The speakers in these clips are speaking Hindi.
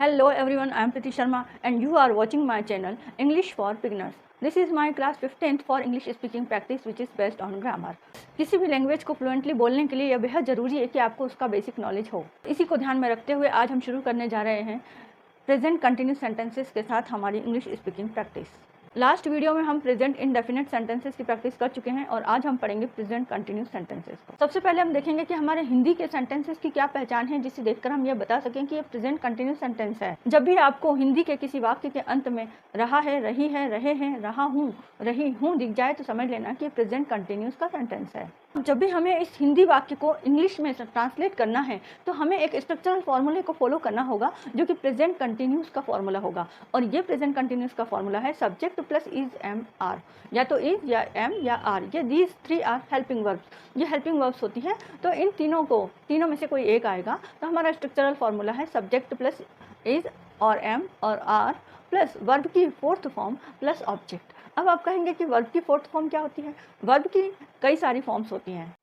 Hello everyone, I am Priti Sharma and you are watching my channel English for Beginners. This is my class 15th for English speaking practice which is based on grammar. किसी भी लैंग्वेज को फ्लुएंटली बोलने के लिए यह बेहद ज़रूरी है कि आपको उसका बेसिक नॉलेज हो। इसी को ध्यान में रखते हुए आज हम शुरू करने जा रहे हैं प्रेजेंट कंटिन्यूस सेंटेंसेस के साथ हमारी English speaking practice. Last video में हम प्रेजेंट इंडेफिनिट सेंटेंसेस की प्रैक्टिस कर चुके हैं और आज हम पढ़ेंगे प्रेजेंट कंटिन्यूस सेंटेंसेस को। सबसे पहले हम देखेंगे कि हमारे हिंदी के सेंटेंसेस की क्या पहचान है जिसे देखकर हम यह बता सकें कि ये प्रेजेंट कंटिन्यूस सेंटेंस है। जब भी आपको हिंदी के किसी वाक्य के अंत में रहा है, रही है, रहे हैं, रहा हूँ, रही हूँ दिख जाए तो समझ लेना कि प्रेजेंट कंटिन्यूस का सेंटेंस है। जब भी हमें इस हिंदी वाक्य को इंग्लिश में ट्रांसलेट करना है तो हमें एक स्ट्रक्चरल फॉर्मूले को फॉलो करना होगा जो कि प्रेजेंट कंटिन्यूस का फॉर्मूला होगा। और ये प्रेजेंट कंटिन्यूस का फॉर्मूला है subject plus is am are, या तो इज या एम या आर। ये these three are helping verbs, ये हेल्पिंग वर्ब्स होती है। तो इन तीनों में से कोई एक आएगा तो हमारा स्ट्रक्चरल फॉर्मूला है सब्जेक्ट प्लस इज और एम और आर प्लस वर्ब की फोर्थ फॉर्म प्लस ऑब्जेक्ट। अब आप कहेंगे कि वर्ब की फोर्थ फॉर्म क्या होती है? वर्ब की कई सारी फॉर्म्स होती हैं।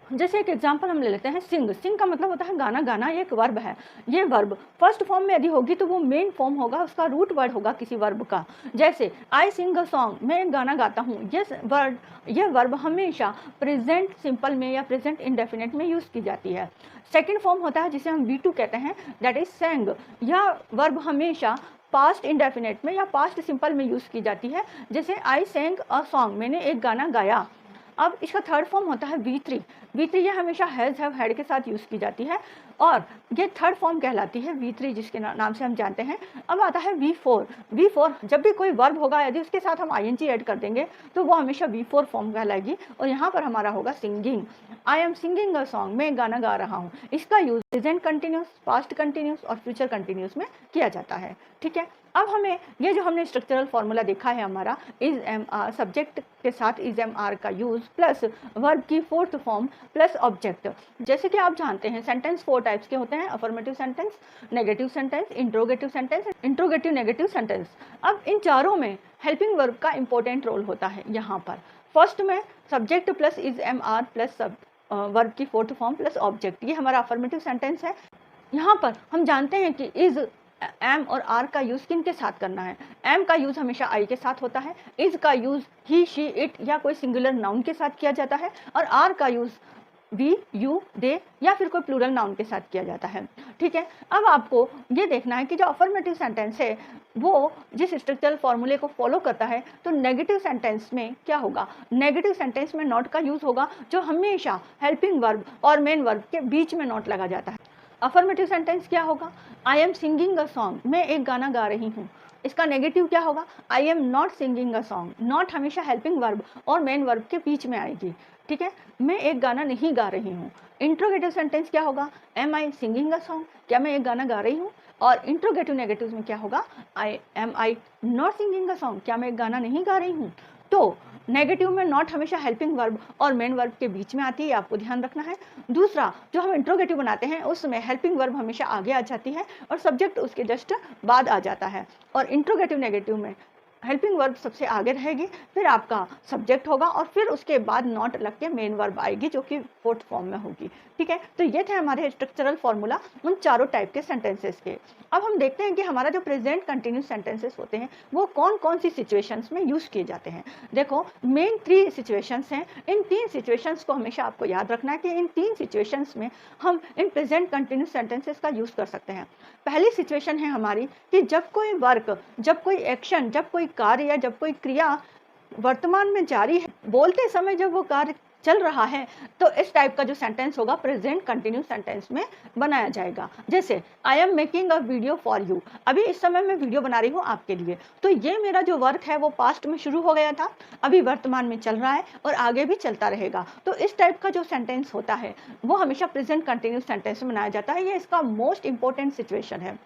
जैसे एक एग्जांपल हम ले लेते हैं सिंग। सिंग का मतलब होता है गाना। गाना ये एक वर्ब है। ये वर्ब फर्स्ट फॉर्म में यदि होगी तो वो मेन फॉर्म होगा, उसका रूट वर्ड होगा किसी वर्ब का। जैसे आई सिंग अ सॉन्ग, मैं एक गाना गाता हूँ। ये वर्ब हमेशा प्रेजेंट सिंपल में या प्रेजेंट इंडेफिनिट में यूज़ की जाती है। सेकेंड फॉर्म होता है जिसे हम V2 कहते हैं, दैट इज सेंग। यह वर्ब हमेशा पास्ट इंडेफिनिट में या पास्ट सिंपल में यूज़ की जाती है। जैसे आई सेंग अ सॉन्ग, मैंने एक गाना गाया। अब इसका थर्ड फॉर्म होता है V3। V3 ये हमेशा हैज़ हैव हैड के साथ यूज़ की जाती है और ये थर्ड फॉर्म कहलाती है V3 जिसके नाम से हम जानते हैं। अब आता है V4। V4 जब भी कोई वर्ब होगा यदि उसके साथ हम ING ऐड कर देंगे तो वो हमेशा V4 फॉर्म कहलाएगी और यहाँ पर हमारा होगा singing. I am singing a song, मैं गाना गा रहा हूँ। इसका use present continuous, past continuous और फ्यूचर कंटिन्यूस में किया जाता है। ठीक है, अब हमें ये जो हमने स्ट्रक्चरल फॉर्मूला देखा है हमारा इज एम आर, सब्जेक्ट के साथ इज एम आर का यूज़ प्लस वर्ब की फोर्थ फॉर्म प्लस ऑब्जेक्ट। जैसे कि आप जानते हैं सेंटेंस 4 टाइप्स के होते हैं, affirmative sentence, negative sentence, interrogative sentence, interrogative negative sentence. अब इन चारों में हेल्पिंग वर्ब का इंपॉर्टेंट रोल होता है। यहाँ पर फर्स्ट में subject plus is am are plus verb की फोर्थ फॉर्म प्लस ऑब्जेक्ट, ये हमारा अफर्मेटिव सेंटेंस है। यहाँ पर हम जानते हैं कि इज, एम और आर का यूज़ किन के साथ करना है। एम का यूज़ हमेशा आई के साथ होता है, इज का यूज़ ही, शी, इट या कोई सिंगुलर नाउन के साथ किया जाता है और आर का यूज़ वी, यू, दे या फिर कोई प्लूरल नाउन के साथ किया जाता है। ठीक है, अब आपको ये देखना है कि जो अफर्मेटिव सेंटेंस है वो जिस स्ट्रक्चरल फॉर्मूले को फॉलो करता है तो नेगेटिव सेंटेंस में क्या होगा? नेगेटिव सेंटेंस में नॉट का यूज़ होगा जो हमेशा हेल्पिंग वर्ब और मेन वर्ब के बीच में नॉट लगा जाता है। अफर्मेटिव सेंटेंस क्या होगा? I am singing a song, मैं एक गाना गा रही हूँ। इसका नेगेटिव क्या होगा? I am not singing a song. Not हमेशा हेल्पिंग वर्ब और मेन वर्ब के बीच में आएगी। ठीक है, मैं एक गाना नहीं गा रही हूँ। इंट्रोगेटिव सेंटेंस क्या होगा? Am I singing a song, क्या मैं एक गाना गा रही हूँ? और इंट्रोगेटिव नेगेटिव में क्या होगा? आई नॉट सिंगिंग अ सॉन्ग, क्या मैं एक गाना नहीं गा रही हूँ? तो नेगेटिव में नॉट हमेशा हेल्पिंग वर्ब और मेन वर्ब के बीच में आती है, आपको ध्यान रखना है। दूसरा, जो हम इंट्रोगेटिव बनाते हैं उसमें हेल्पिंग वर्ब हमेशा आगे आ जाती है और सब्जेक्ट उसके जस्ट बाद आ जाता है। और इंट्रोगेटिव नेगेटिव में हेल्पिंग वर्ब सबसे आगे रहेगी, फिर आपका सब्जेक्ट होगा और फिर उसके बाद नॉट लग के मेन वर्ब आएगी जो कि फोर्थ फॉर्म में होगी। ठीक है, तो ये थे हमारे स्ट्रक्चरल फॉर्मूला उन चारों टाइप के सेंटेंसेस के। अब हम देखते हैं कि हमारा जो प्रेजेंट कंटिन्यूस सेंटेंसेस होते हैं वो कौन कौन सी सिचुएशंस में यूज़ किए जाते हैं। देखो, मेन 3 सिचुएशंस हैं। इन 3 सिचुएशंस को हमेशा आपको याद रखना है कि इन 3 सिचुएशंस में हम इन प्रेजेंट कंटिन्यूस सेंटेंसेस का यूज़ कर सकते हैं। पहली सिचुएशन है हमारी कि जब कोई वर्क, जब कोई एक्शन, जब कोई कार्य या जब कोई क्रिया वर्तमान में जारी है, बोलते समय जब वो कार्य चल रहा है तो इस टाइप का जो सेंटेंस होगा प्रेजेंट कंटिन्यूस सेंटेंस में बनाया जाएगा। जैसे I am making a video for you, अभी इस समय मैं वीडियो बना रही हूँ आपके लिए। तो ये मेरा जो वर्क है वो पास्ट में शुरू हो गया था, अभी वर्तमान में चल रहा है और आगे भी चलता रहेगा। तो इस टाइप का जो सेंटेंस होता है वो हमेशा प्रेजेंट कंटिन्यूस सेंटेंस में बनाया जाता है। ये इसका मोस्ट इंपॉर्टेंट सिचुएशन है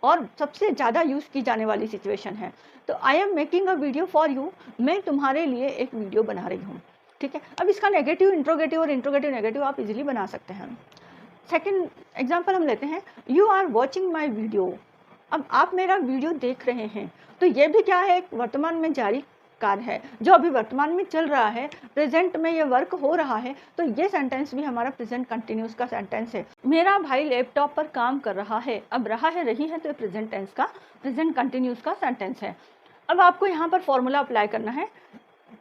और सबसे ज़्यादा यूज़ की जाने वाली सिचुएशन है। तो I am making a video for you, मैं तुम्हारे लिए एक वीडियो बना रही हूँ। ठीक है, अब इसका नेगेटिव इंट्रोगेटिव और इंट्रोगेटिव नेगेटिव आप इजीली बना सकते हैं। सेकंड एग्जांपल हम लेते हैं, you are watching my video, अब आप मेरा वीडियो देख रहे हैं। तो ये भी क्या है? एक वर्तमान में जारी कार्य है जो अभी वर्तमान में चल रहा है, प्रेजेंट में ये वर्क हो रहा है, तो ये सेंटेंस भी हमारा प्रेजेंट कंटिन्यूस का सेंटेंस है। मेरा भाई लैपटॉप पर काम कर रहा है, अब रहा है रही है तो प्रेजेंट टेंस का प्रेजेंट कंटिन्यूस का सेंटेंस है। अब आपको यहाँ पर फॉर्मूला अप्लाई करना है,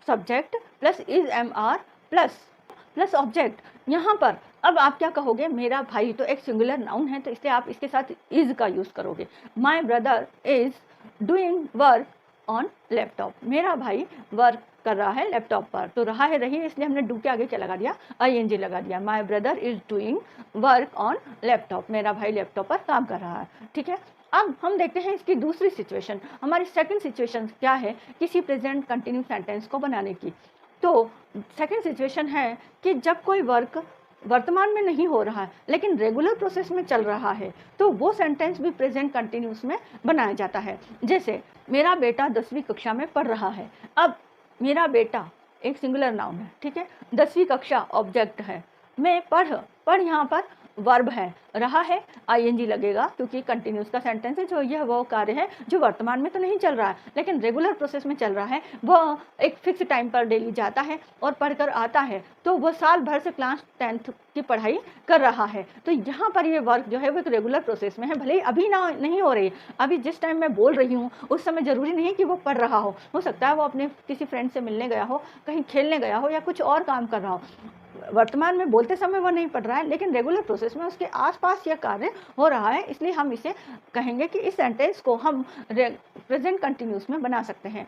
subject plus is am are plus object. यहाँ पर अब आप क्या कहोगे, मेरा भाई तो एक सिंगुलर नाउन है तो इसलिए आप इसके साथ इज का यूज़ करोगे। My brother is doing work on laptop, मेरा भाई वर्क कर रहा है लैपटॉप पर, तो रहा है रही है इसलिए हमने डू के आगे क्या लगा दिया, ING लगा दिया। My brother is doing work on laptop, मेरा भाई लैपटॉप पर काम कर रहा है। ठीक है, अब हम देखते हैं इसकी दूसरी सिचुएशन। हमारी सेकंड सिचुएशन क्या है किसी प्रेजेंट कंटिन्यूस सेंटेंस को बनाने की। तो सेकंड सिचुएशन है कि जब कोई वर्क वर्तमान में नहीं हो रहा है लेकिन रेगुलर प्रोसेस में चल रहा है, तो वो सेंटेंस भी प्रेजेंट कंटिन्यूस में बनाया जाता है। जैसे मेरा बेटा 10वीं कक्षा में पढ़ रहा है। अब मेरा बेटा एक सिंगुलर नाउन है, ठीक है, 10वीं कक्षा ऑब्जेक्ट है, मैं पढ़ यहाँ पर वर्ब है, रहा है ING लगेगा क्योंकि कंटिन्यूस का सेंटेंस है। जो यह वो कार्य है जो वर्तमान में तो नहीं चल रहा है लेकिन रेगुलर प्रोसेस में चल रहा है, वह एक फिक्स टाइम पर डेली जाता है और पढ़कर आता है, तो वह साल भर से क्लास 10th की पढ़ाई कर रहा है। तो यहाँ पर ये वर्क जो है वो एक रेगुलर प्रोसेस में है, भले ही अभी ना नहीं हो रही, अभी जिस टाइम मैं बोल रही हूँ उस समय ज़रूरी नहीं कि वो पढ़ रहा हो सकता है वो अपने किसी फ्रेंड से मिलने गया हो, कहीं खेलने गया हो या कुछ और काम कर रहा हो। वर्तमान में बोलते समय वो नहीं पढ़ रहा है लेकिन रेगुलर प्रोसेस में उसके आसपास यह कार्य हो रहा है, इसलिए हम इसे कहेंगे कि इस सेंटेंस को हम प्रेजेंट कंटिन्यूस में बना सकते हैं।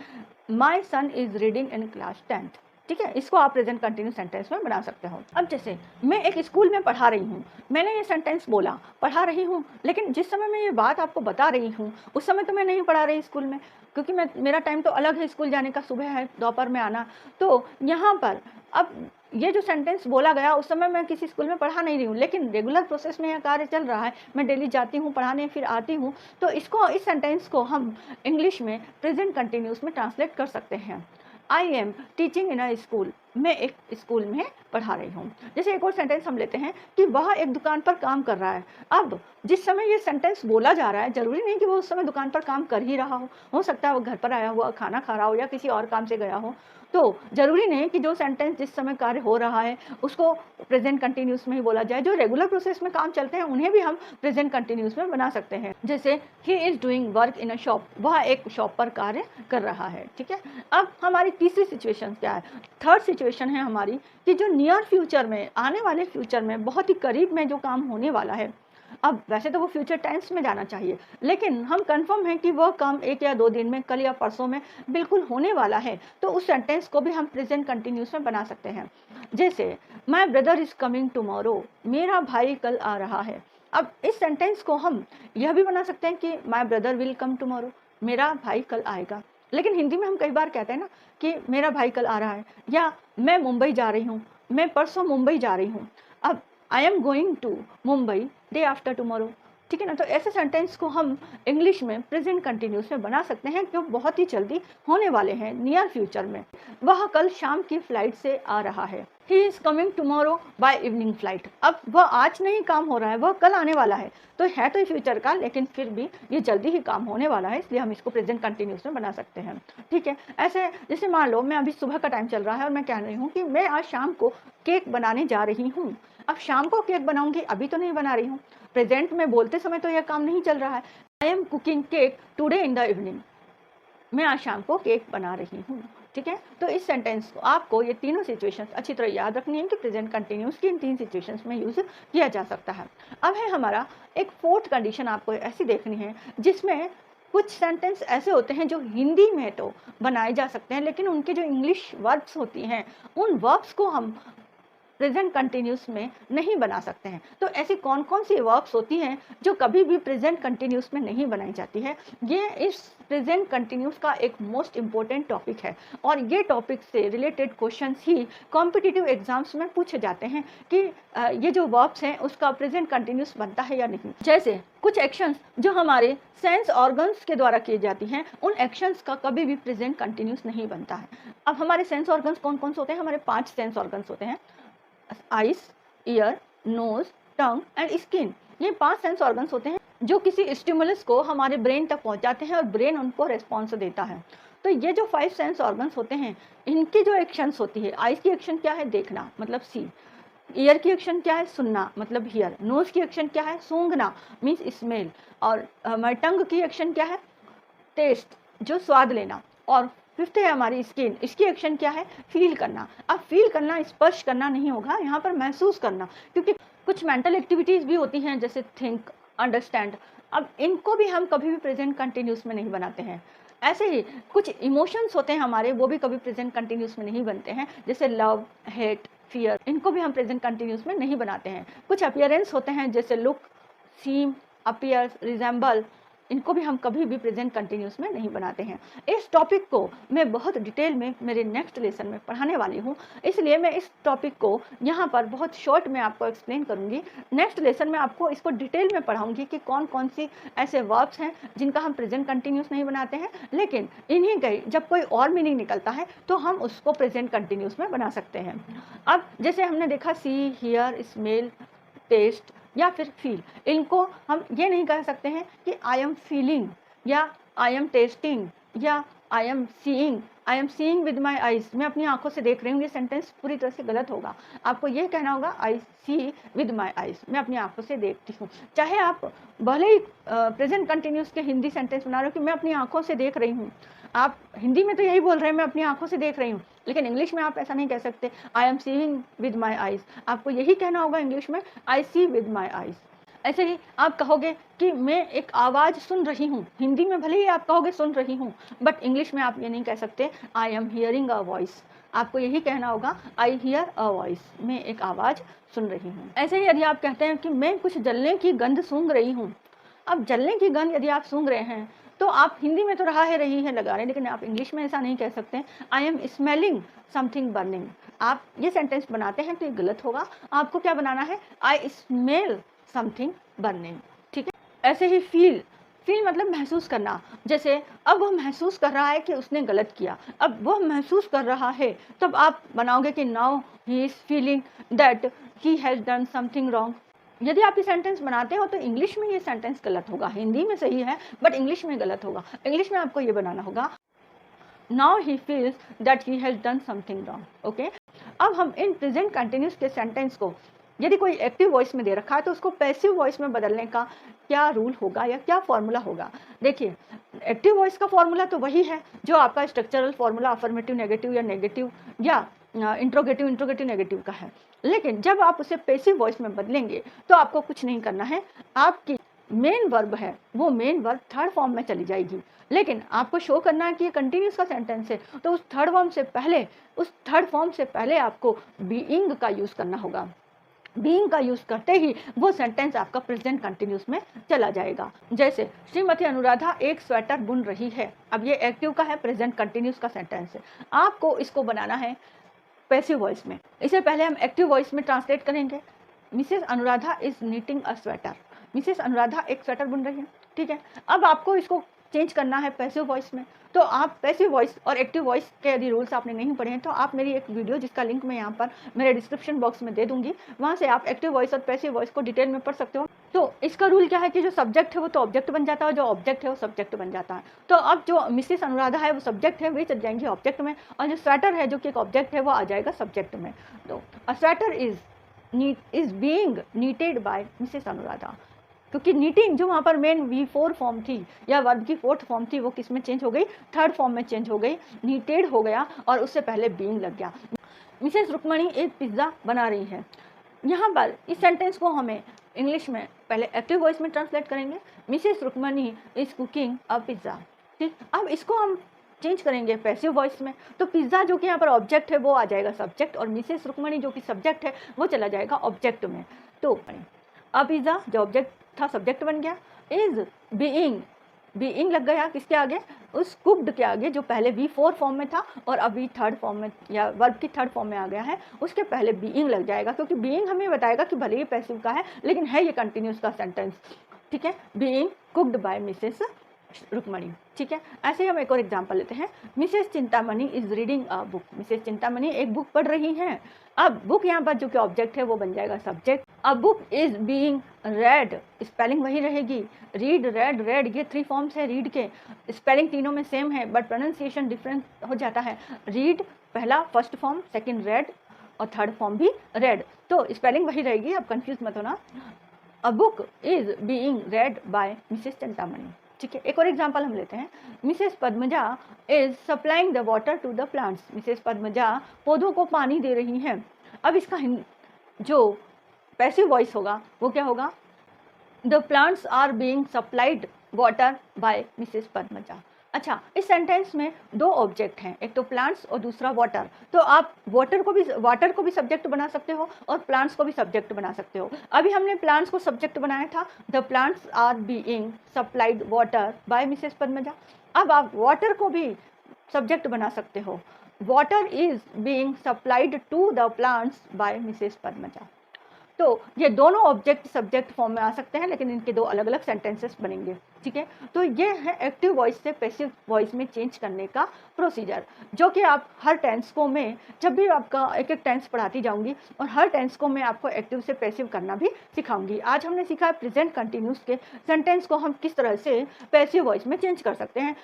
My son is reading in class 10th, ठीक है, इसको आप प्रेजेंट कंटिन्यूस सेंटेंस में बना सकते हो। अब जैसे मैं एक स्कूल में पढ़ा रही हूँ, मैंने ये सेंटेंस बोला पढ़ा रही हूँ, लेकिन जिस समय मैं ये बात आपको बता रही हूँ उस समय तो मैं नहीं पढ़ा रही स्कूल में, क्योंकि मेरा टाइम तो अलग है स्कूल जाने का, सुबह है दोपहर में आना। तो यहाँ पर अब ये जो सेंटेंस बोला गया उस समय मैं किसी स्कूल में पढ़ा नहीं रही हूँ, लेकिन रेगुलर प्रोसेस में यह कार्य चल रहा है, मैं डेली जाती हूँ पढ़ाने फिर आती हूँ, तो इस सेंटेंस को हम इंग्लिश में प्रेजेंट कंटिन्यूस में ट्रांसलेट कर सकते हैं। I am teaching in a school, मैं एक स्कूल में पढ़ा रही हूँ। जैसे एक और सेंटेंस हम लेते हैं कि वह एक दुकान पर काम कर रहा है। अब जिस समय ये सेंटेंस बोला जा रहा है ज़रूरी नहीं कि वो उस समय दुकान पर काम कर ही रहा हो सकता है वो घर पर आया हुआ खाना खा रहा हो या किसी और काम से गया हो। तो ज़रूरी नहीं कि जो सेंटेंस जिस समय कार्य हो रहा है उसको प्रेजेंट कंटिन्यूस में ही बोला जाए। जो रेगुलर प्रोसेस में काम चलते हैं उन्हें भी हम प्रेजेंट कंटिन्यूस में बना सकते हैं। जैसे he is doing work in a shop, वह एक शॉप पर कार्य कर रहा है। ठीक है, अब हमारी तीसरी सिचुएशन क्या है, थर्ड सिचुएशन है हमारी कि जो नियर फ्यूचर में, आने वाले फ्यूचर में, बहुत ही करीब में जो काम होने वाला है। अब वैसे तो वो फ्यूचर टेंस में जाना चाहिए, लेकिन हम कंफर्म हैं कि वह काम 1 या 2 दिन में, कल या परसों में बिल्कुल होने वाला है, तो उस सेंटेंस को भी हम प्रेजेंट कंटिन्यूस में बना सकते हैं। जैसे my brother is coming tomorrow, मेरा भाई कल आ रहा है। अब इस सेंटेंस को हम यह भी बना सकते हैं कि my brother will come tomorrow, मेरा भाई कल आएगा। लेकिन हिंदी में हम कई बार कहते हैं ना कि मेरा भाई कल आ रहा है, या मैं मुंबई जा रही हूँ, मैं परसों मुंबई जा रही हूँ। अब I am going to Mumbai day after tomorrow, ठीक है ना। तो ऐसे सेंटेंस को हम इंग्लिश में प्रेजेंट कंटिन्यूस में बना सकते हैं जो बहुत ही जल्दी होने वाले हैं, नियर फ्यूचर में। वह कल शाम की फ्लाइट से आ रहा है, he is coming tomorrow by evening flight. अब वह आज नहीं काम हो रहा है, वह कल आने वाला है, तो है तो फ्यूचर का, लेकिन फिर भी ये जल्दी ही काम होने वाला है, इसलिए हम इसको प्रेजेंट कंटिन्यूस में बना सकते हैं। ठीक है, ऐसे जैसे मान लो मैं अभी सुबह का टाइम चल रहा है और मैं कह रही हूँ कि मैं आज शाम को केक बनाने जा रही हूँ। अब शाम को केक बनाऊंगी, अभी तो नहीं बना रही हूँ, प्रेजेंट में बोलते समय तो यह काम नहीं चल रहा है। I am cooking cake today in the evening, मैं आज शाम को केक बना रही हूँ। ठीक है, तो इस सेंटेंस को आपको ये तीनों सिचुएशंस अच्छी तरह याद रखनी है कि प्रेजेंट कंटिन्यूस की इन 3 सिचुएशंस में यूज़ किया जा सकता है। अब है हमारा एक फोर्थ कंडीशन, आपको ऐसी देखनी है जिसमें कुछ सेंटेंस ऐसे होते हैं जो हिंदी में तो बनाए जा सकते हैं, लेकिन उनके जो इंग्लिश वर्ब्स होती हैं उन वर्ब्स को हम प्रेजेंट कंटिन्यूस में नहीं बना सकते हैं। तो ऐसी कौन कौन सी वर्ब्स होती हैं जो कभी भी प्रेजेंट कंटिन्यूस में नहीं बनाई जाती है, ये इस प्रेजेंट कंटिन्यूस का एक मोस्ट इम्पोर्टेंट टॉपिक है, और ये टॉपिक से रिलेटेड क्वेश्चंस ही कॉम्पिटिटिव एग्जाम्स में पूछे जाते हैं कि ये जो वर्ब्स हैं उसका प्रेजेंट कंटिन्यूस बनता है या नहीं। जैसे कुछ एक्शंस जो हमारे सेंस ऑर्गन्स के द्वारा किए जाती हैं, उन एक्शंस का कभी भी प्रेजेंट कंटिन्यूस नहीं बनता है। अब हमारे सेंस ऑर्गन्स कौन कौन से होते हैं, हमारे 5 सेंस ऑर्गन्स होते हैं, eyes, ear, nose, tongue and skin. ये 5 सेंस ऑर्गन्स होते हैं जो किसी स्टिमुलस को हमारे ब्रेन तक पहुंचाते हैं और ब्रेन उनको रेस्पॉन्स देता है। तो ये जो 5 सेंस ऑर्गन्स होते हैं, इनकी जो एक्शंस होती है, आइज़ की एक्शन क्या है, देखना मतलब सी, ईयर की एक्शन क्या है, सुनना मतलब हियर, नोज़ की एक्शन क्या है, सूंघना मीन्स स्मेल, और हमारी टंग की एक्शन क्या है, टेस्ट जो स्वाद लेना, और फिफ्थ है हमारी स्किन, इसकी एक्शन क्या है, फील करना। अब फील करना स्पर्श करना नहीं होगा, यहाँ पर महसूस करना, क्योंकि कुछ मेंटल एक्टिविटीज़ भी होती हैं जैसे थिंक, अंडरस्टैंड, अब इनको भी हम कभी भी प्रेजेंट कंटिन्यूस में नहीं बनाते हैं। ऐसे ही कुछ इमोशंस होते हैं हमारे, वो भी कभी प्रेजेंट कंटिन्यूस में नहीं बनते हैं, जैसे लव, हेट, फियर, इनको भी हम प्रेजेंट कंटिन्यूस में नहीं बनाते हैं। कुछ अपीयरेंस होते हैं जैसे लुक, सीम, अपीयर्स, रिजेंबल, इनको भी हम कभी भी प्रेजेंट कंटिन्यूस में नहीं बनाते हैं। इस टॉपिक को मैं बहुत डिटेल में मेरे नेक्स्ट लेसन में पढ़ाने वाली हूँ, इसलिए मैं इस टॉपिक को यहाँ पर बहुत शॉर्ट में आपको एक्सप्लेन करूँगी। नेक्स्ट लेसन में आपको इसको डिटेल में पढ़ाऊँगी कि कौन कौन सी ऐसे वर्ब्स हैं जिनका हम प्रेजेंट कंटिन्यूस नहीं बनाते हैं, लेकिन इन्हीं का जब कोई और मीनिंग निकलता है तो हम उसको प्रेजेंट कंटिन्यूस में बना सकते हैं। अब जैसे हमने देखा सी, हियर, स्मेल, टेस्ट या फिर फील, इनको हम ये नहीं कह सकते हैं कि आई एम फीलिंग या आई एम टेस्टिंग या I am seeing with my eyes, मैं अपनी आंखों से देख रही हूँ, ये सेंटेंस पूरी तरह से गलत होगा। आपको ये कहना होगा आई सी विद माई आइज, मैं अपनी आंखों से देखती हूँ। चाहे आप भले ही प्रेजेंट कंटिन्यूस के हिंदी सेंटेंस बना रहे हो कि मैं अपनी आंखों से देख रही हूँ, आप हिंदी में तो यही बोल रहे हैं मैं अपनी आंखों से देख रही हूँ, लेकिन इंग्लिश में आप ऐसा नहीं कह सकते I am seeing with my eyes, आपको यही कहना होगा इंग्लिश में आई सी विद माई आइज। ऐसे ही आप कहोगे कि मैं एक आवाज़ सुन रही हूँ, हिंदी में भले ही आप कहोगे सुन रही हूँ, बट इंग्लिश में आप ये नहीं कह सकते I am hearing a voice, आपको यही कहना होगा आई हियर अ वॉइस, मैं एक आवाज़ सुन रही हूँ। ऐसे ही यदि आप कहते हैं कि मैं कुछ जलने की गंध सूंघ रही हूँ, अब जलने की गंध यदि आप सूंघ रहे हैं तो आप हिंदी में तो रही है लगा रहे हैं, लेकिन आप इंग्लिश में ऐसा नहीं कह सकते I am smelling something burning. आप ये सेंटेंस बनाते हैं तो ये गलत होगा, आपको क्या बनाना है आई स्मेल समथिंग बर्निंग, ठीक है। ऐसे ही फील मतलब महसूस करना, जैसे अब वह महसूस कर रहा है कि उसने गलत किया, अब वह महसूस कर रहा है, तब आप बनाओगे कि now he is feeling that he has done something wrong. यदि आप ये सेंटेंस बनाते हो तो इंग्लिश में ये सेंटेंस गलत होगा, हिंदी में सही है बट इंग्लिश में गलत होगा। इंग्लिश में आपको ये बनाना होगा now he feels that he has done something wrong, okay. अब हम इन प्रेजेंट कंटिन्यूस के सेंटेंस को यदि कोई एक्टिव वॉइस में दे रखा है तो उसको पैसिव वॉइस में बदलने का क्या रूल होगा या क्या फॉर्मूला होगा। देखिए, एक्टिव वॉइस का फॉर्मूला तो वही है जो आपका स्ट्रक्चरल फॉर्मूला अफर्मेटिव नेगेटिव या नेगेटिव या इंट्रोगेटिव नेगेटिव का है, लेकिन जब आप उसे पैसिव वॉइस में बदलेंगे तो आपको कुछ नहीं करना है, आपकी मेन वर्ब है वो मेन वर्ब थर्ड फॉर्म में चली जाएगी, लेकिन आपको शो करना है कि ये कंटिन्यूस का सेंटेंस है तो उस थर्ड फॉर्म से पहले आपको बीइंग का यूज़ करना होगा। बीइंग का यूज़ करते ही वो सेंटेंस आपका प्रेजेंट कंटिन्यूस में चला जाएगा। जैसे श्रीमती अनुराधा एक स्वेटर बुन रही है, अब ये एक्टिव का है, प्रेजेंट कंटिन्यूस का सेंटेंस है, आपको इसको बनाना है पैसिव वॉइस में। इससे पहले हम एक्टिव वॉइस में ट्रांसलेट करेंगे, Mrs Anuradha is knitting a sweater, Mrs Anuradha एक स्वेटर बुन रही है, ठीक है। अब आपको इसको चेंज करना है पैसिव वॉइस में, तो आप पैसिव वॉइस और एक्टिव वॉइस के यदि रूल्स आपने नहीं पढ़े हैं तो आप मेरी एक वीडियो जिसका लिंक मैं यहाँ पर मेरे डिस्क्रिप्शन बॉक्स में दे दूंगी, वहाँ से आप एक्टिव वॉइस और पैसिव वॉइस को डिटेल में पढ़ सकते हो। तो इसका रूल क्या है कि जो सब्जेक्ट है वो तो ऑब्जेक्ट बन जाता है, जो ऑब्जेक्ट है वो सब्जेक्ट बन जाता है। तो अब जो मिसेस अनुराधा है वो सब्जेक्ट है, वही चल जाएंगे ऑब्जेक्ट में, और जो स्वेटर है जो कि एक ऑब्जेक्ट है वो आ जाएगा सब्जेक्ट में। तो a sweater is being needed by Mrs Anuradha, क्योंकि नीटिंग जो वहाँ पर मेन V4 फॉर्म थी या वर्ब की फोर्थ फॉर्म थी वो किस में चेंज हो गई, थर्ड फॉर्म में चेंज हो गई, नीटेड हो गया और उससे पहले बीइंग लग गया। मिसेस रुक्मणी एक पिज़्ज़ा बना रही है, यहाँ पर इस सेंटेंस को हमें इंग्लिश में पहले एक्टिव वॉइस में ट्रांसलेट करेंगे, Mrs Rukmani is cooking a pizza, ठीक। अब इसको हम चेंज करेंगे पैसिव वॉइस में, तो पिज़्ज़ा जो कि यहाँ पर ऑब्जेक्ट है वो आ जाएगा सब्जेक्ट, और मिसेस रुक्मणी जो कि सब्जेक्ट है वो चला जाएगा ऑब्जेक्ट में। तो अ पिज़्ज़ा जो ऑब्जेक्ट था सब्जेक्ट बन गया, इज बीइंग लग गया किसके आगे, उस कुक्ड के आगे जो पहले V4 फॉर्म में था और अभी थर्ड फॉर्म में या वर्ब की थर्ड फॉर्म में आ गया है, उसके पहले बीइंग लग जाएगा, क्योंकि बीइंग हमें बताएगा कि भले ही पैसिव का है लेकिन है ये कंटिन्यूस का सेंटेंस, ठीक है। Being cooked by Mrs Rukmani. ठीक है, ऐसे ही हम एक और एग्जांपल लेते हैं। Mrs Chintamani is reading a book. Mrs Chintamani एक बुक पढ़ रही हैं। अब बुक यहाँ पर जो कि ऑब्जेक्ट है वो बन जाएगा सब्जेक्ट। अब book is being red, spelling वही रहेगी। रीड, रेड, रेड, ये 3 फॉर्म्स है रीड के। स्पेलिंग तीनों में सेम है बट प्रोनाउंसिएशन डिफरेंट हो जाता है। रीड पहला फर्स्ट फॉर्म, सेकंड रेड और थर्ड फॉर्म भी रेड, तो स्पेलिंग वही रहेगी, अब कंफ्यूज मत होना। A book is being read by Mrs Chintamani. ठीक है, एक और एग्जांपल हम लेते हैं। Mrs Padmaja is supplying the water to the plants. मिसेस पद्मजा पौधों को पानी दे रही हैं। अब इसका जो पैसिव वॉइस होगा वो क्या होगा? The plants are being supplied water by Mrs Padmaja. अच्छा, इस सेंटेंस में 2 ऑब्जेक्ट हैं, एक तो प्लांट्स और दूसरा वाटर। तो आप वाटर को भी सब्जेक्ट बना सकते हो और प्लांट्स को भी सब्जेक्ट बना सकते हो। अभी हमने प्लांट्स को सब्जेक्ट बनाया था, the plants are being supplied water by Mrs Padmaja. अब आप वाटर को भी सब्जेक्ट बना सकते हो, water is being supplied to the plants by Mrs Padmaja. तो ये दोनों ऑब्जेक्ट सब्जेक्ट फॉर्म में आ सकते हैं, लेकिन इनके 2 अलग अलग सेंटेंसेस बनेंगे। ठीक है, तो ये है एक्टिव वॉइस से पैसिव वॉइस में चेंज करने का प्रोसीजर, जो कि आप हर टेंस को मैं जब भी आपका एक एक टेंस पढ़ाती जाऊंगी और हर टेंस को मैं आपको एक्टिव से पैसिव करना भी सिखाऊंगी। आज हमने सीखा है प्रेजेंट कंटिन्यूस के सेंटेंस को हम किस तरह से पैसिव वॉइस में चेंज कर सकते हैं।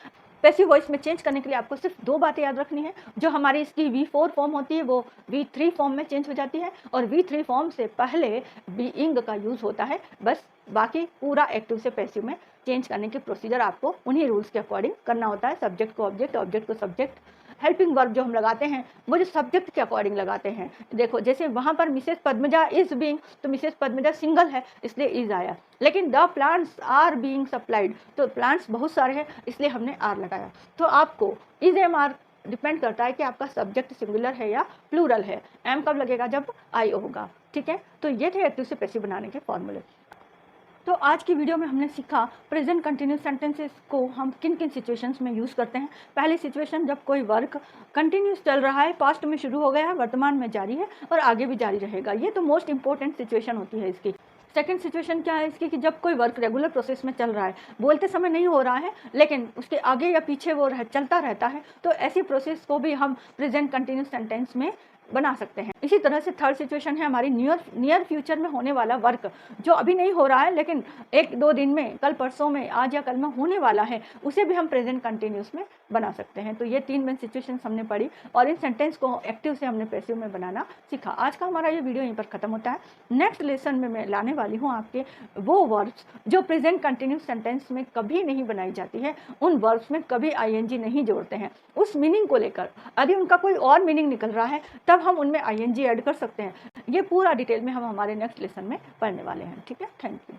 पैसिव वॉइस में चेंज करने के लिए आपको सिर्फ 2 बातें याद रखनी है। जो हमारी इसकी V4 फॉर्म होती है वो V3 फॉर्म में चेंज हो जाती है और V3 फॉर्म से पहले बीइंग का यूज़ होता है। बस बाकी पूरा एक्टिव से पैसिव में चेंज करने के प्रोसीजर आपको उन्हीं रूल्स के अकॉर्डिंग करना होता है। सब्जेक्ट को ऑब्जेक्ट, ऑब्जेक्ट को सब्जेक्ट। हेल्पिंग वर्ब जो हम लगाते हैं वो जो सब्जेक्ट के अकॉर्डिंग लगाते हैं। देखो जैसे वहाँ पर मिसेस पद्मजा इज बीइंग, तो मिसेस पद्मजा सिंगल है इसलिए इज आया, लेकिन the plants are being supplied, तो प्लांट्स बहुत सारे हैं इसलिए हमने आर लगाया। तो आपको इज एम आर डिपेंड करता है कि आपका सब्जेक्ट सिंगुलर है या प्लूरल है। एम कब लगेगा? जब आई होगा। ठीक है, तो ये थे एक्टिव से पैसिव बनाने के फॉर्मूले। तो आज की वीडियो में हमने सीखा प्रेजेंट कंटिन्यूस सेंटेंसेस को हम किन किन सिचुएशंस में यूज़ करते हैं। पहली सिचुएशन जब कोई वर्क कंटिन्यूस चल रहा है, पास्ट में शुरू हो गया है, वर्तमान में जारी है और आगे भी जारी रहेगा, ये तो मोस्ट इंपॉर्टेंट सिचुएशन होती है इसकी। सेकेंड सिचुएशन क्या है इसकी कि जब कोई वर्क रेगुलर प्रोसेस में चल रहा है, बोलते समय नहीं हो रहा है लेकिन उसके आगे या पीछे वो चलता रहता है, तो ऐसी प्रोसेस को भी हम प्रेजेंट कंटिन्यूस सेंटेंस में बना सकते हैं। इसी तरह से थर्ड सिचुएशन है हमारी नियर फ्यूचर में होने वाला वर्क, जो अभी नहीं हो रहा है लेकिन 1-2 दिन में, कल परसों में, आज या कल में होने वाला है, उसे भी हम प्रेजेंट कंटिन्यूस में बना सकते हैं। तो ये 3 मेन सिचुएशंस हमने पढ़ी और इन सेंटेंस को एक्टिव से हमने पैसिव में बनाना सीखा। आज का हमारा ये वीडियो यहीं पर खत्म होता है। नेक्स्ट लेसन में मैं लाने वाली हूँ आपके वो वर्ब्स जो प्रेजेंट कंटिन्यूस सेंटेंस में कभी नहीं बनाई जाती है, उन वर्ब्स में कभी ING नहीं जोड़ते हैं। उस मीनिंग को लेकर यदि उनका कोई और मीनिंग निकल रहा है तब हम उनमें ING ऐड कर सकते हैं। ये पूरा डिटेल में हम हमारे नेक्स्ट लेसन में पढ़ने वाले हैं। ठीक है, थैंक यू।